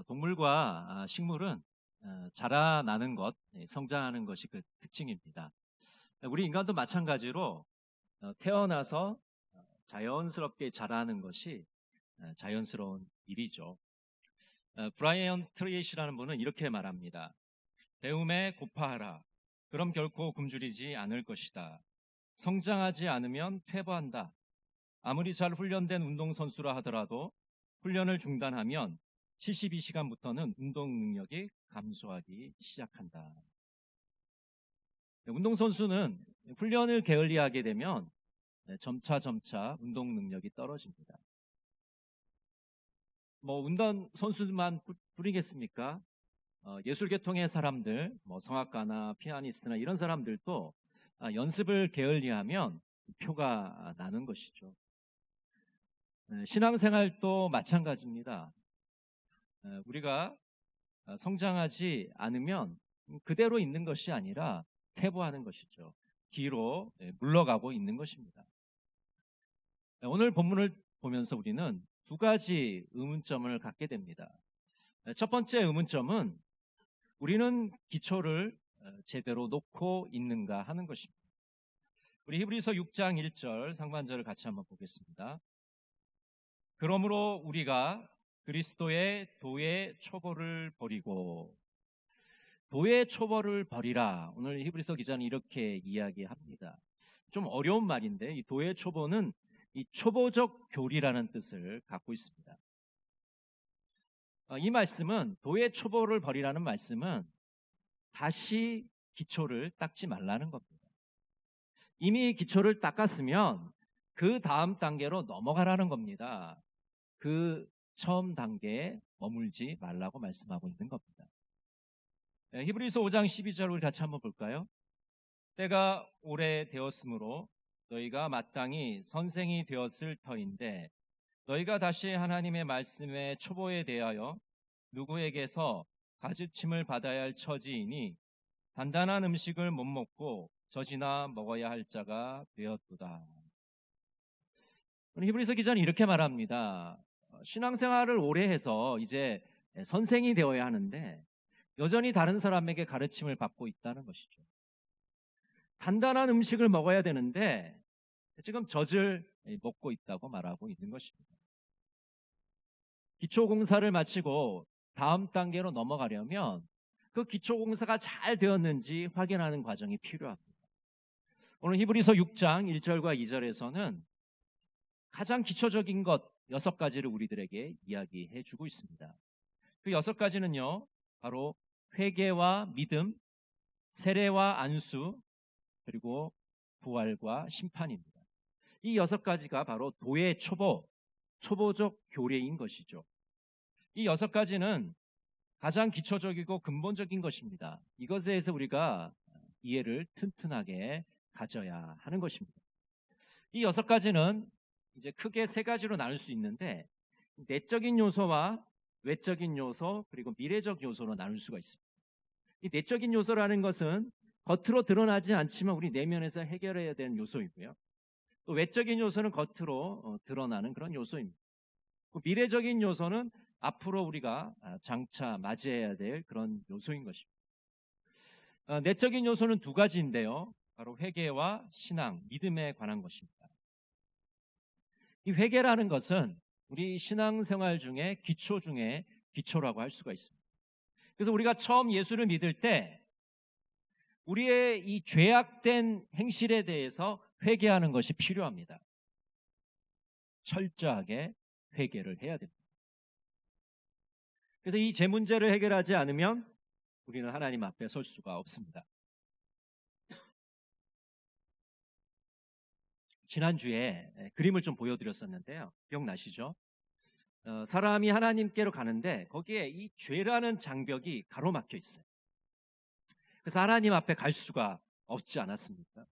동물과 식물은 자라나는 것, 성장하는 것이 그 특징입니다. 우리 인간도 마찬가지로 태어나서 자연스럽게 자라는 것이 자연스러운 일이죠. 브라이언 트레이시라는 분은 이렇게 말합니다. 배움에 고파하라. 그럼 결코 굶주리지 않을 것이다. 성장하지 않으면 퇴보한다. 아무리 잘 훈련된 운동선수라 하더라도 훈련을 중단하면 72시간부터는 운동 능력이 감소하기 시작한다. 운동선수는 훈련을 게을리하게 되면 점차 운동 능력이 떨어집니다. 운동선수만 뿐이겠습니까? 예술계통의 사람들, 성악가나 피아니스트나 이런 사람들도 연습을 게을리하면 표가 나는 것이죠. 신앙생활도 마찬가지입니다. 우리가 성장하지 않으면 그대로 있는 것이 아니라 퇴보하는 것이죠. 뒤로 물러가고 있는 것입니다. 오늘 본문을 보면서 우리는 두 가지 의문점을 갖게 됩니다. 첫 번째 의문점은 우리는 기초를 제대로 놓고 있는가 하는 것입니다. 우리 히브리서 6장 1절 상반절을 같이 한번 보겠습니다. 그러므로 우리가 그리스도의 도의 초보를 버리고, 도의 초보를 버리라. 오늘 히브리서 기자는 이렇게 이야기합니다. 좀 어려운 말인데 이 도의 초보는 이 초보적 교리라는 뜻을 갖고 있습니다. 이 말씀은, 도의 초보를 버리라는 말씀은 다시 기초를 닦지 말라는 겁니다. 이미 기초를 닦았으면 그 다음 단계로 넘어가라는 겁니다. 그 처음 단계에 머물지 말라고 말씀하고 있는 겁니다. 히브리서 5장 12절 우리 같이 한번 볼까요? 때가 오래되었으므로 너희가 마땅히 선생이 되었을 터인데 너희가 다시 하나님의 말씀의 초보에 대하여 누구에게서 가르침을 받아야 할 처지이니 단단한 음식을 못 먹고 젖이나 먹어야 할 자가 되었도다. 히브리서 기자는 이렇게 말합니다. 신앙생활을 오래 해서 이제 선생이 되어야 하는데 여전히 다른 사람에게 가르침을 받고 있다는 것이죠. 단단한 음식을 먹어야 되는데 지금 젖을 먹고 있다고 말하고 있는 것입니다. 기초공사를 마치고 다음 단계로 넘어가려면 그 기초공사가 잘 되었는지 확인하는 과정이 필요합니다. 오늘 히브리서 6장 1절과 2절에서는 가장 기초적인 것 6가지를 우리들에게 이야기해 주고 있습니다. 그 6가지는요, 바로 회개와 믿음, 세례와 안수, 그리고 부활과 심판입니다. 이 6가지가 바로 도의 초보적 교례인 것이죠. 이 6가지는 가장 기초적이고 근본적인 것입니다. 이것에 대해서 우리가 이해를 튼튼하게 가져야 하는 것입니다. 이 6가지는 이제 크게 3가지로 나눌 수 있는데 내적인 요소와 외적인 요소, 그리고 미래적 요소로 나눌 수가 있습니다. 이 내적인 요소라는 것은 겉으로 드러나지 않지만 우리 내면에서 해결해야 되는 요소이고요. 또 외적인 요소는 겉으로 드러나는 그런 요소입니다. 미래적인 요소는 앞으로 우리가 장차 맞이해야 될 그런 요소인 것입니다. 내적인 요소는 2가지인데요. 바로 회개와 신앙, 믿음에 관한 것입니다. 이 회개라는 것은 우리 신앙생활 중에 기초 중에 기초라고 할 수가 있습니다. 그래서 우리가 처음 예수를 믿을 때 우리의 이 죄악된 행실에 대해서 회개하는 것이 필요합니다. 철저하게 회개를 해야 됩니다. 그래서 이 죄 문제를 해결하지 않으면 우리는 하나님 앞에 설 수가 없습니다. 지난주에 그림을 좀 보여드렸었는데요. 기억나시죠? 사람이 하나님께로 가는데 거기에 이 죄라는 장벽이 가로막혀 있어요. 그래서 하나님 앞에 갈 수가 없지 않았습니까?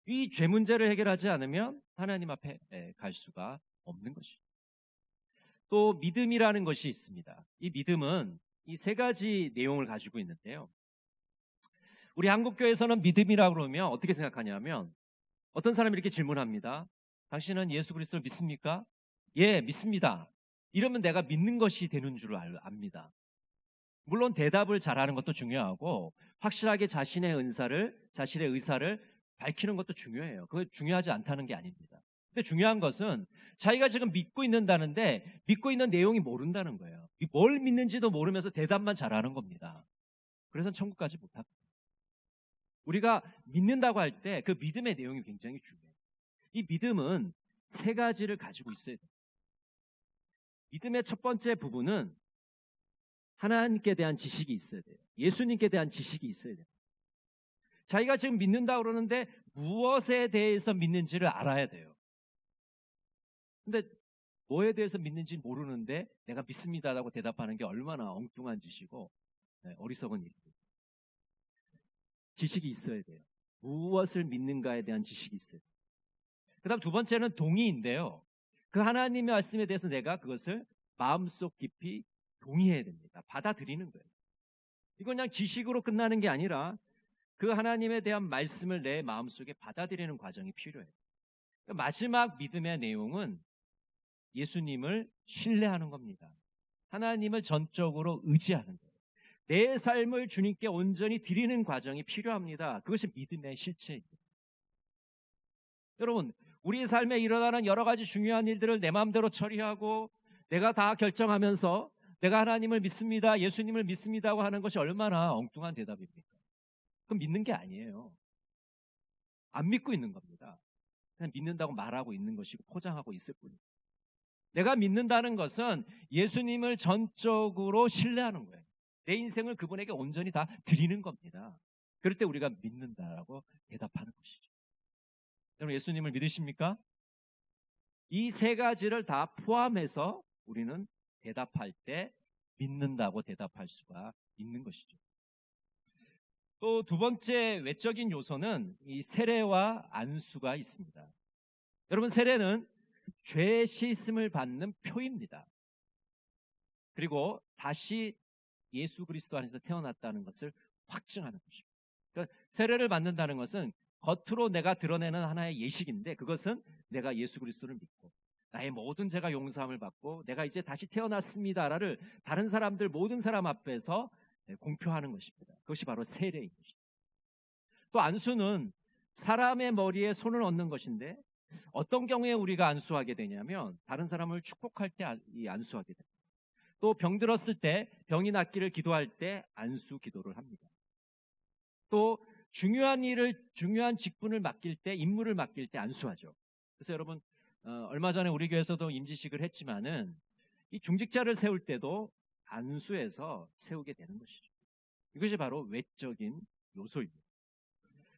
이 죄 문제를 해결하지 않으면 하나님 앞에 갈 수가 없는 것이죠. 또 믿음이라는 것이 있습니다. 이 믿음은 이 3가지 내용을 가지고 있는데요. 우리 한국교회에서는 믿음이라고 그러면 어떻게 생각하냐면 어떤 사람이 이렇게 질문합니다. 당신은 예수 그리스도를 믿습니까? 예, 믿습니다. 이러면 내가 믿는 것이 되는 줄 압니다. 물론 대답을 잘하는 것도 중요하고 확실하게 자신의 의사를 밝히는 것도 중요해요. 그거 중요하지 않다는 게 아닙니다. 근데 중요한 것은 자기가 지금 믿고 있는다는데 믿고 있는 내용이 모른다는 거예요. 뭘 믿는지도 모르면서 대답만 잘하는 겁니다. 그래서 천국 가지 못합니다. 우리가 믿는다고 할 때 그 믿음의 내용이 굉장히 중요해요. 이 믿음은 세 가지를 가지고 있어야 돼요. 믿음의 첫 번째 부분은 하나님께 대한 지식이 있어야 돼요. 예수님께 대한 지식이 있어야 돼요. 자기가 지금 믿는다고 그러는데 무엇에 대해서 믿는지를 알아야 돼요. 근데 뭐에 대해서 믿는지 모르는데 내가 믿습니다라고 대답하는 게 얼마나 엉뚱한 짓이고 어리석은 일입니다. 지식이 있어야 돼요. 무엇을 믿는가에 대한 지식이 있어야 돼요. 그 다음 두 번째는 동의인데요. 그 하나님의 말씀에 대해서 내가 그것을 마음속 깊이 동의해야 됩니다. 받아들이는 거예요. 이건 그냥 지식으로 끝나는 게 아니라 그 하나님에 대한 말씀을 내 마음속에 받아들이는 과정이 필요해요. 마지막 믿음의 내용은 예수님을 신뢰하는 겁니다. 하나님을 전적으로 의지하는 거예요. 내 삶을 주님께 온전히 드리는 과정이 필요합니다. 그것이 믿음의 실체입니다. 여러분, 우리 삶에 일어나는 여러 가지 중요한 일들을 내 마음대로 처리하고 내가 다 결정하면서 내가 하나님을 믿습니다, 예수님을 믿습니다고 하는 것이 얼마나 엉뚱한 대답입니까? 그건 믿는 게 아니에요. 안 믿고 있는 겁니다. 그냥 믿는다고 말하고 있는 것이고 포장하고 있을 뿐이에요. 내가 믿는다는 것은 예수님을 전적으로 신뢰하는 거예요. 내 인생을 그분에게 온전히 다 드리는 겁니다. 그럴 때 우리가 믿는다라고 대답하는 것이죠. 여러분, 예수님을 믿으십니까? 이 세 가지를 다 포함해서 우리는 대답할 때 믿는다고 대답할 수가 있는 것이죠. 또 두 번째 외적인 요소는 이 세례와 안수가 있습니다. 여러분, 세례는 죄 씻음을 받는 표입니다. 그리고 다시 예수 그리스도 안에서 태어났다는 것을 확증하는 것입니다. 그러니까 세례를 받는다는 것은 겉으로 내가 드러내는 하나의 예식인데 그것은 내가 예수 그리스도를 믿고 나의 모든 죄가 용서함을 받고 내가 이제 다시 태어났습니다를 다른 사람들 모든 사람 앞에서 공표하는 것입니다. 그것이 바로 세례인 것입니다. 또 안수는 사람의 머리에 손을 얹는 것인데 어떤 경우에 우리가 안수하게 되냐면 다른 사람을 축복할 때 안수하게 됩니다. 또 병들었을 때 병이 낫기를 기도할 때 안수 기도를 합니다. 또 중요한 직분을 맡길 때 임무를 맡길 때 안수하죠. 그래서 여러분 얼마 전에 우리 교회에서도 임지식을 했지만은 이 중직자를 세울 때도 안수해서 세우게 되는 것이죠. 이것이 바로 외적인 요소입니다.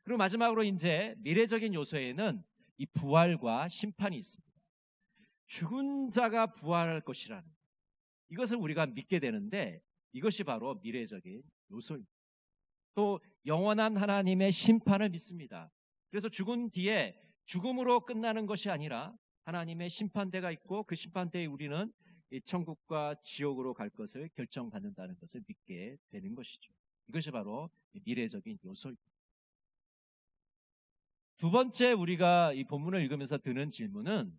그리고 마지막으로 이제 미래적인 요소에는 이 부활과 심판이 있습니다. 죽은 자가 부활할 것이라는 이것을 우리가 믿게 되는데 이것이 바로 미래적인 요소입니다. 또 영원한 하나님의 심판을 믿습니다. 그래서 죽은 뒤에 죽음으로 끝나는 것이 아니라 하나님의 심판대가 있고 그 심판대에 우리는 이 천국과 지옥으로 갈 것을 결정받는다는 것을 믿게 되는 것이죠. 이것이 바로 미래적인 요소입니다. 두 번째 우리가 이 본문을 읽으면서 드는 질문은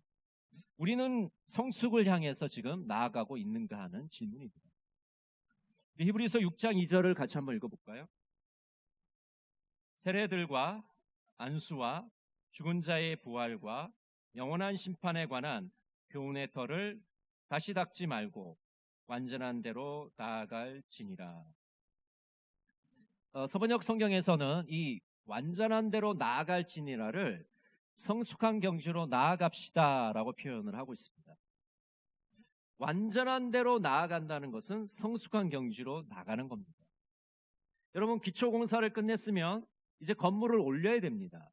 우리는 성숙을 향해서 지금 나아가고 있는가 하는 질문입니다. 히브리서 6장 2절을 같이 한번 읽어볼까요? 세례들과 안수와 죽은 자의 부활과 영원한 심판에 관한 교훈의 터를 다시 닦지 말고 완전한 대로 나아갈지니라. 서번역 성경에서는 이 완전한 대로 나아갈지니라를 성숙한 경주로 나아갑시다라고 표현을 하고 있습니다. 완전한 대로 나아간다는 것은 성숙한 경주로 나가는 겁니다. 여러분, 기초공사를 끝냈으면 이제 건물을 올려야 됩니다.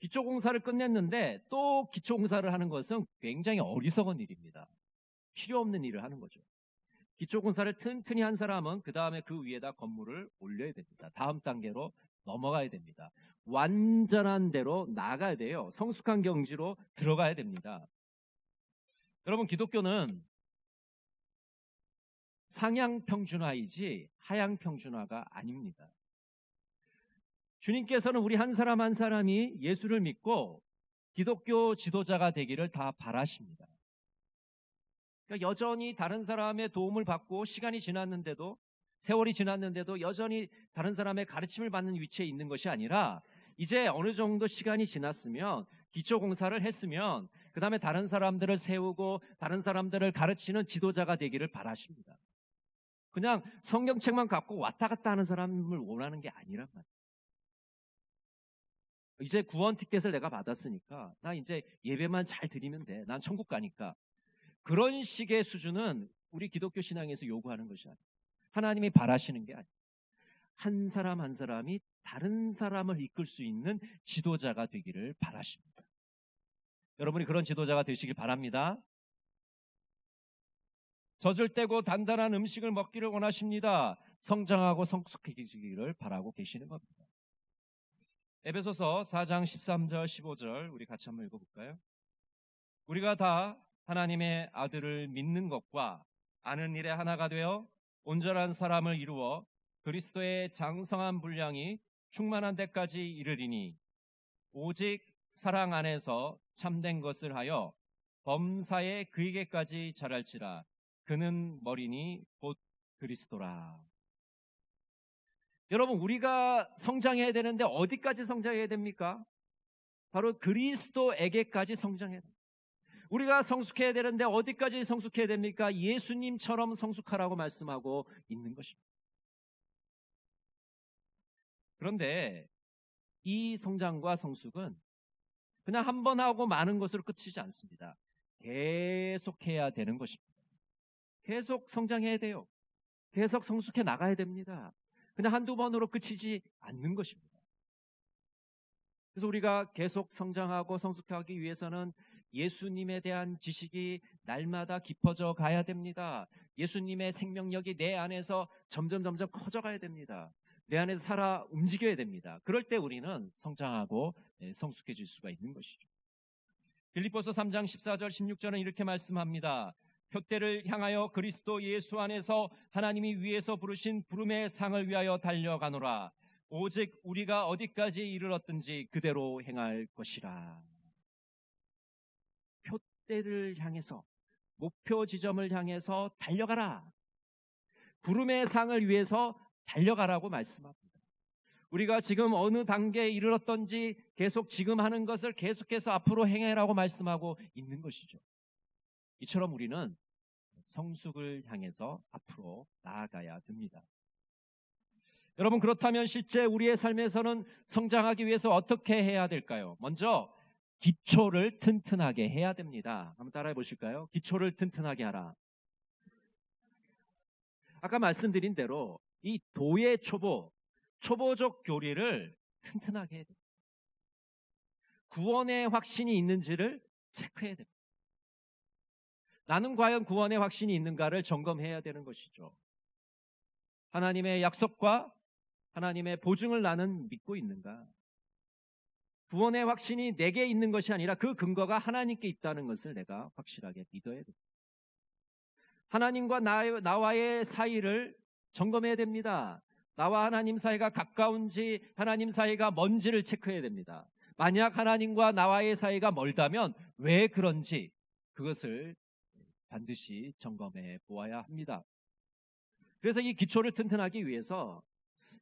기초공사를 끝냈는데 또 기초공사를 하는 것은 굉장히 어리석은 일입니다. 필요 없는 일을 하는 거죠. 기초공사를 튼튼히 한 사람은 그 다음에 그 위에다 건물을 올려야 됩니다. 다음 단계로 넘어가야 됩니다. 완전한 대로 나가야 돼요. 성숙한 경지로 들어가야 됩니다. 여러분, 기독교는 상향평준화이지 하향평준화가 아닙니다. 주님께서는 우리 한 사람 한 사람이 예수를 믿고 기독교 지도자가 되기를 다 바라십니다. 그러니까 여전히 다른 사람의 도움을 받고 시간이 지났는데도, 세월이 지났는데도 여전히 다른 사람의 가르침을 받는 위치에 있는 것이 아니라 이제 어느 정도 시간이 지났으면, 기초공사를 했으면 그 다음에 다른 사람들을 세우고 다른 사람들을 가르치는 지도자가 되기를 바라십니다. 그냥 성경책만 갖고 왔다 갔다 하는 사람을 원하는 게 아니란 말이에요. 이제 구원 티켓을 내가 받았으니까 나 이제 예배만 잘 드리면 돼. 난 천국 가니까. 그런 식의 수준은 우리 기독교 신앙에서 요구하는 것이 아니에요. 하나님이 바라시는 게 아니에요. 한 사람 한 사람이 다른 사람을 이끌 수 있는 지도자가 되기를 바라십니다. 여러분이 그런 지도자가 되시길 바랍니다. 젖을 떼고 단단한 음식을 먹기를 원하십니다. 성장하고 성숙해지기를 바라고 계시는 겁니다. 에베소서 4장 13절 15절 우리 같이 한번 읽어볼까요? 우리가 다 하나님의 아들을 믿는 것과 아는 일에 하나가 되어 온전한 사람을 이루어 그리스도의 장성한 분량이 충만한 데까지 이르리니 오직 사랑 안에서 참된 것을 하여 범사에 그에게까지 자랄지라. 그는 머리니 곧 그리스도라. 여러분, 우리가 성장해야 되는데 어디까지 성장해야 됩니까? 바로 그리스도에게까지 성장해야 됩니다. 우리가 성숙해야 되는데 어디까지 성숙해야 됩니까? 예수님처럼 성숙하라고 말씀하고 있는 것입니다. 그런데 이 성장과 성숙은 그냥 한 번 하고 마는 것으로 끝이지 않습니다. 계속해야 되는 것입니다. 계속 성장해야 돼요. 계속 성숙해 나가야 됩니다. 그냥 한두 번으로 끝이지 않는 것입니다. 그래서 우리가 계속 성장하고 성숙하기 위해서는 예수님에 대한 지식이 날마다 깊어져 가야 됩니다. 예수님의 생명력이 내 안에서 점점 커져가야 됩니다. 내 안에서 살아 움직여야 됩니다. 그럴 때 우리는 성장하고 성숙해질 수가 있는 것이죠. 빌립보서 3장 14절 16절은 이렇게 말씀합니다. 표대를 향하여 그리스도 예수 안에서 하나님이 위에서 부르신 부름의 상을 위하여 달려가노라. 오직 우리가 어디까지 이르렀든지 그대로 행할 것이라. 표대를 향해서, 목표 지점을 향해서 달려가라. 부름의 상을 위해서 달려가라고 말씀합니다. 우리가 지금 어느 단계에 이르렀던지 계속 지금 하는 것을 계속해서 앞으로 행해라고 말씀하고 있는 것이죠. 이처럼 우리는 성숙을 향해서 앞으로 나아가야 됩니다. 여러분, 그렇다면 실제 우리의 삶에서는 성장하기 위해서 어떻게 해야 될까요? 먼저 기초를 튼튼하게 해야 됩니다. 한번 따라해 보실까요? 기초를 튼튼하게 하라. 아까 말씀드린 대로 이 도의 초보적 교리를 튼튼하게 해야 됩니다. 구원의 확신이 있는지를 체크해야 됩니다. 나는 과연 구원의 확신이 있는가를 점검해야 되는 것이죠. 하나님의 약속과 하나님의 보증을 나는 믿고 있는가? 구원의 확신이 내게 있는 것이 아니라 그 근거가 하나님께 있다는 것을 내가 확실하게 믿어야 됩니다. 하나님과 나와의 사이를 점검해야 됩니다. 나와 하나님 사이가 가까운지 하나님 사이가 먼지를 체크해야 됩니다. 만약 하나님과 나와의 사이가 멀다면 왜 그런지 그것을 반드시 점검해 보아야 합니다. 그래서 이 기초를 튼튼하기 위해서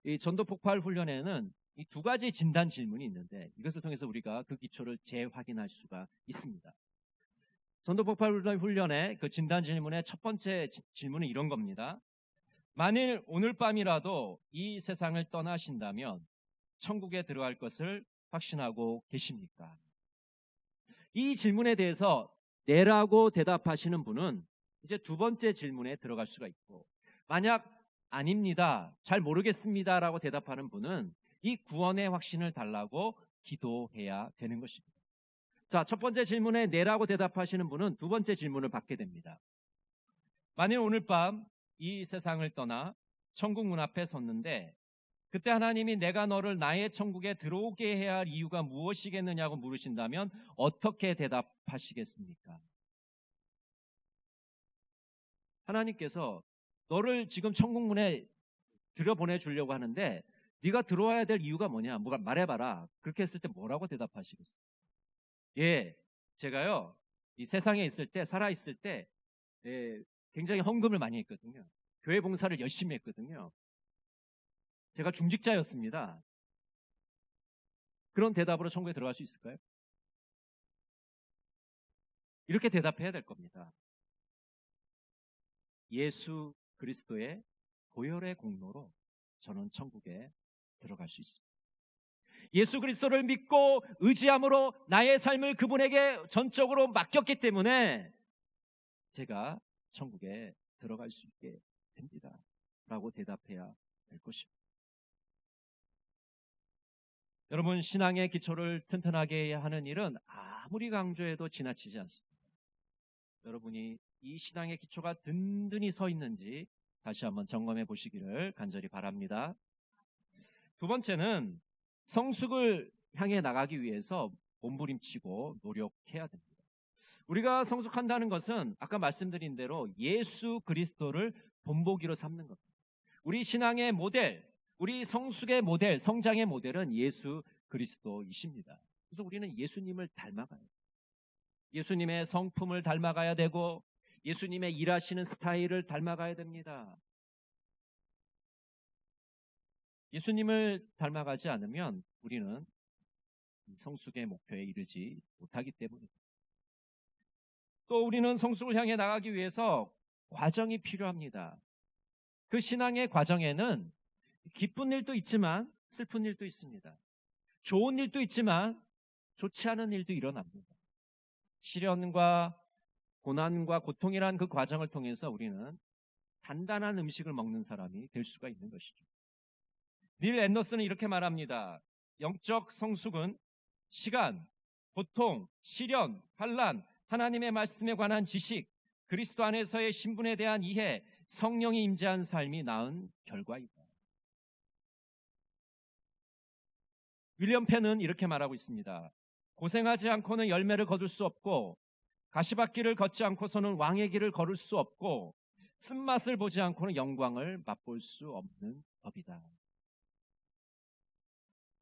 이 전도폭발 훈련에는 이 두 가지 진단 질문이 있는데 이것을 통해서 우리가 그 기초를 재확인할 수가 있습니다. 전도폭발 훈련의 그 진단 질문의 첫 번째 질문은 이런 겁니다. 만일 오늘 밤이라도 이 세상을 떠나신다면 천국에 들어갈 것을 확신하고 계십니까? 이 질문에 대해서 네라고 대답하시는 분은 이제 두 번째 질문에 들어갈 수가 있고, 만약 아닙니다, 잘 모르겠습니다 라고 대답하는 분은 이 구원의 확신을 달라고 기도해야 되는 것입니다. 자, 첫 번째 질문에 네라고 대답하시는 분은 두 번째 질문을 받게 됩니다. 만일 오늘 밤 이 세상을 떠나 천국 문 앞에 섰는데 그때 하나님이 내가 너를 나의 천국에 들어오게 해야 할 이유가 무엇이겠느냐고 물으신다면 어떻게 대답하시겠습니까? 하나님께서 너를 지금 천국 문에 들여보내주려고 하는데 네가 들어와야 될 이유가 뭐냐? 뭐가 말해봐라. 그렇게 했을 때 뭐라고 대답하시겠어요? 예, 제가요 이 세상에 있을 때, 살아있을 때 굉장히 헌금을 많이 했거든요. 교회 봉사를 열심히 했거든요. 제가 중직자였습니다. 그런 대답으로 천국에 들어갈 수 있을까요? 이렇게 대답해야 될 겁니다. 예수 그리스도의 보혈의 공로로 저는 천국에 들어갈 수 있습니다. 예수 그리스도를 믿고 의지함으로 나의 삶을 그분에게 전적으로 맡겼기 때문에 제가 천국에 들어갈 수 있게 됩니다. 라고 대답해야 될 것입니다. 여러분, 신앙의 기초를 튼튼하게 하는 일은 아무리 강조해도 지나치지 않습니다. 여러분이 이 신앙의 기초가 든든히 서 있는지 다시 한번 점검해 보시기를 간절히 바랍니다. 두 번째는 성숙을 향해 나가기 위해서 몸부림치고 노력해야 됩니다. 우리가 성숙한다는 것은 아까 말씀드린 대로 예수 그리스도를 본보기로 삼는 겁니다. 우리 신앙의 모델, 우리 성숙의 모델, 성장의 모델은 예수 그리스도이십니다. 그래서 우리는 예수님을 닮아가야 돼요. 예수님의 성품을 닮아가야 되고 예수님의 일하시는 스타일을 닮아가야 됩니다. 예수님을 닮아가지 않으면 우리는 성숙의 목표에 이르지 못하기 때문입니다. 또 우리는 성숙을 향해 나가기 위해서 과정이 필요합니다. 그 신앙의 과정에는 기쁜 일도 있지만 슬픈 일도 있습니다. 좋은 일도 있지만 좋지 않은 일도 일어납니다. 시련과 고난과 고통이란 그 과정을 통해서 우리는 단단한 음식을 먹는 사람이 될 수가 있는 것이죠. 닐 앤더슨은 이렇게 말합니다. 영적 성숙은 시간, 고통, 시련, 환난, 하나님의 말씀에 관한 지식, 그리스도 안에서의 신분에 대한 이해, 성령이 임재한 삶이 낳은 결과이다. 윌리엄 펜은 이렇게 말하고 있습니다. 고생하지 않고는 열매를 거둘 수 없고 가시밭길을 걷지 않고서는 왕의 길을 걸을 수 없고 쓴맛을 보지 않고는 영광을 맛볼 수 없는 법이다.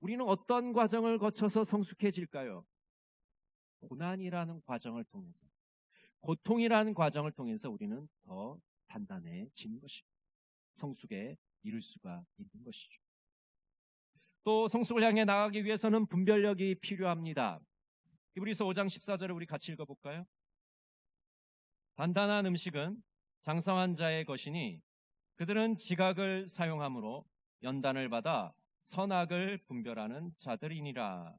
우리는 어떤 과정을 거쳐서 성숙해질까요? 고난이라는 과정을 통해서, 고통이라는 과정을 통해서 우리는 더 단단해지는 것입니다. 성숙에 이를 수가 있는 것이죠. 또 성숙을 향해 나가기 위해서는 분별력이 필요합니다. 히브리서 5장 14절을 우리 같이 읽어볼까요? 단단한 음식은 장성한 자의 것이니 그들은 지각을 사용함으로 연단을 받아 선악을 분별하는 자들이니라.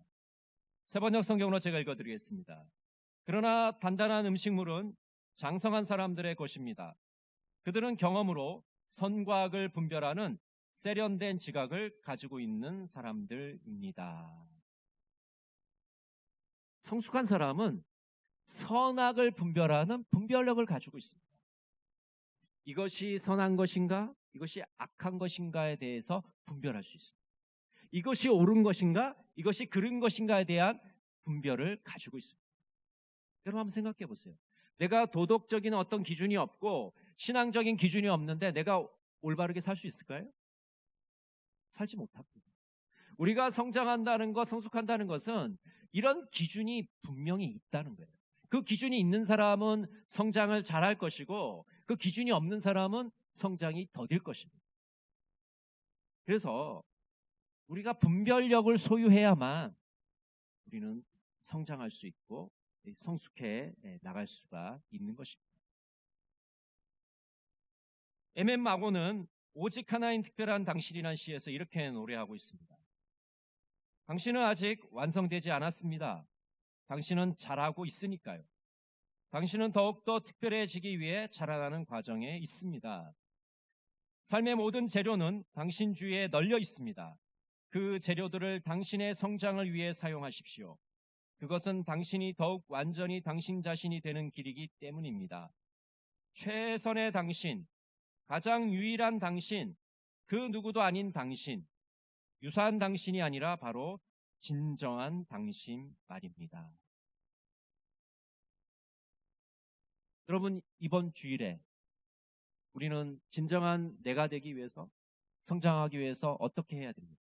세번역 성경으로 제가 읽어드리겠습니다. 그러나 단단한 음식물은 장성한 사람들의 것입니다. 그들은 경험으로 선과 악을 분별하는 세련된 지각을 가지고 있는 사람들입니다. 성숙한 사람은 선악을 분별하는 분별력을 가지고 있습니다. 이것이 선한 것인가, 이것이 악한 것인가에 대해서 분별할 수 있습니다. 이것이 옳은 것인가, 이것이 그른 것인가에 대한 분별을 가지고 있습니다. 여러분 한번 생각해 보세요. 내가 도덕적인 어떤 기준이 없고 신앙적인 기준이 없는데 내가 올바르게 살 수 있을까요? 살지 못합니다. 우리가 성장한다는 것, 성숙한다는 것은 이런 기준이 분명히 있다는 거예요. 그 기준이 있는 사람은 성장을 잘할 것이고 그 기준이 없는 사람은 성장이 더딜 것입니다. 그래서 우리가 분별력을 소유해야만 우리는 성장할 수 있고 성숙해 나갈 수가 있는 것입니다. M.M. 마고는 오직 하나인 특별한 당신이라는 시에서 이렇게 노래하고 있습니다. 당신은 아직 완성되지 않았습니다. 당신은 잘하고 있으니까요. 당신은 더욱더 특별해지기 위해 자라나는 과정에 있습니다. 삶의 모든 재료는 당신 주위에 널려 있습니다. 그 재료들을 당신의 성장을 위해 사용하십시오. 그것은 당신이 더욱 완전히 당신 자신이 되는 길이기 때문입니다. 최선의 당신, 가장 유일한 당신, 그 누구도 아닌 당신, 유사한 당신이 아니라 바로 진정한 당신 말입니다. 여러분, 이번 주일에 우리는 진정한 내가 되기 위해서, 성장하기 위해서 어떻게 해야 됩니까?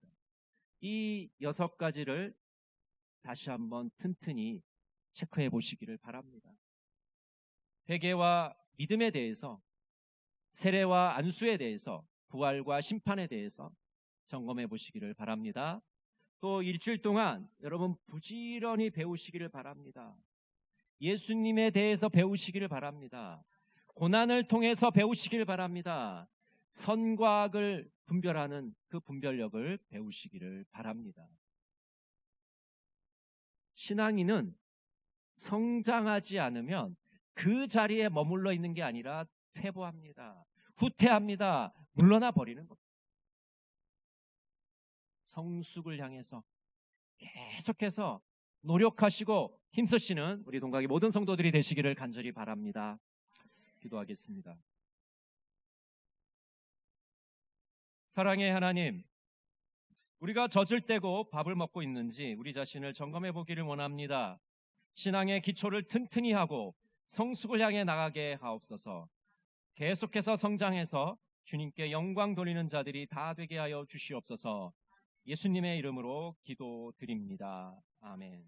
이 6가지를 다시 한번 튼튼히 체크해 보시기를 바랍니다. 회개와 믿음에 대해서, 세례와 안수에 대해서, 부활과 심판에 대해서 점검해 보시기를 바랍니다. 또 일주일 동안 여러분 부지런히 배우시기를 바랍니다. 예수님에 대해서 배우시기를 바랍니다. 고난을 통해서 배우시기를 바랍니다. 선과 악을 분별하는 그 분별력을 배우시기를 바랍니다. 신앙인은 성장하지 않으면 그 자리에 머물러 있는 게 아니라 퇴보합니다. 후퇴합니다. 물러나 버리는 겁니다. 성숙을 향해서 계속해서 노력하시고 힘쓰시는 우리 동각의 모든 성도들이 되시기를 간절히 바랍니다. 기도하겠습니다. 사랑의 하나님, 우리가 젖을 떼고 밥을 먹고 있는지 우리 자신을 점검해 보기를 원합니다. 신앙의 기초를 튼튼히 하고 성숙을 향해 나가게 하옵소서. 계속해서 성장해서 주님께 영광 돌리는 자들이 다 되게 하여 주시옵소서. 예수님의 이름으로 기도드립니다. 아멘.